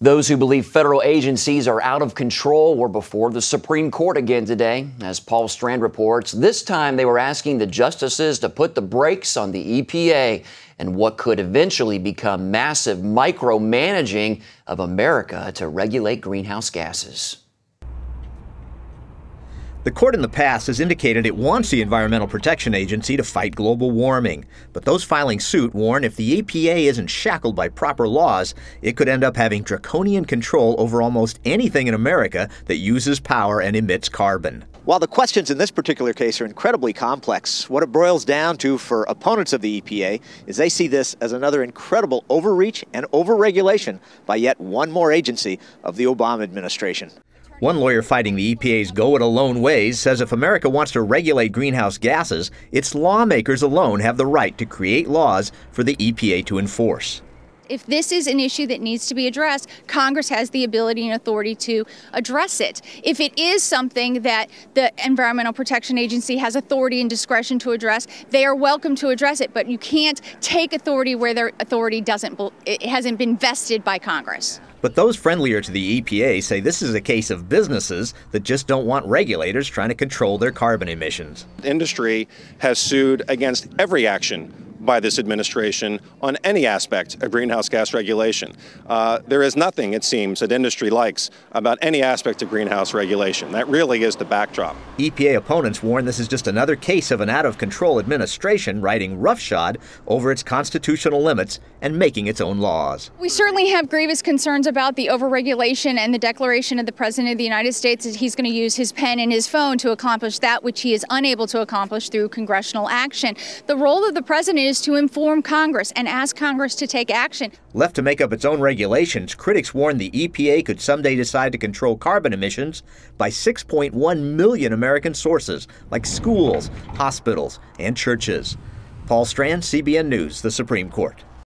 Those who believe federal agencies are out of control were before the Supreme Court again today. As Paul Strand reports, this time they were asking the justices to put the brakes on the EPA and what could eventually become massive micromanaging of America to regulate greenhouse gases. The court in the past has indicated it wants the Environmental Protection Agency to fight global warming. But those filing suit warn if the EPA isn't shackled by proper laws, it could end up having draconian control over almost anything in America that uses power and emits carbon. While the questions in this particular case are incredibly complex, what it boils down to for opponents of the EPA is they see this as another incredible overreach and overregulation by yet one more agency of the Obama administration. One lawyer fighting the EPA's go-it-alone ways says if America wants to regulate greenhouse gases, its lawmakers alone have the right to create laws for the EPA to enforce. If this is an issue that needs to be addressed, Congress has the ability and authority to address it. If it is something that the Environmental Protection Agency has authority and discretion to address, they are welcome to address it. But you can't take authority where their authority hasn't been vested by Congress. But those friendlier to the EPA say this is a case of businesses that just don't want regulators trying to control their carbon emissions. Industry has sued against every action by this administration on any aspect of greenhouse gas regulation. There is nothing, it seems, that industry likes about any aspect of greenhouse regulation. That really is the backdrop. EPA opponents warn this is just another case of an out-of-control administration riding roughshod over its constitutional limits and making its own laws. We certainly have grievous concerns about the overregulation and the declaration of the President of the United States that he's going to use his pen and his phone to accomplish that which he is unable to accomplish through congressional action. The role of the President is to inform Congress and ask Congress to take action. Left to make up its own regulations, critics warn the EPA could someday decide to control carbon emissions by 6.1 million American sources, like schools, hospitals, and churches. Paul Strand, CBN News, the Supreme Court.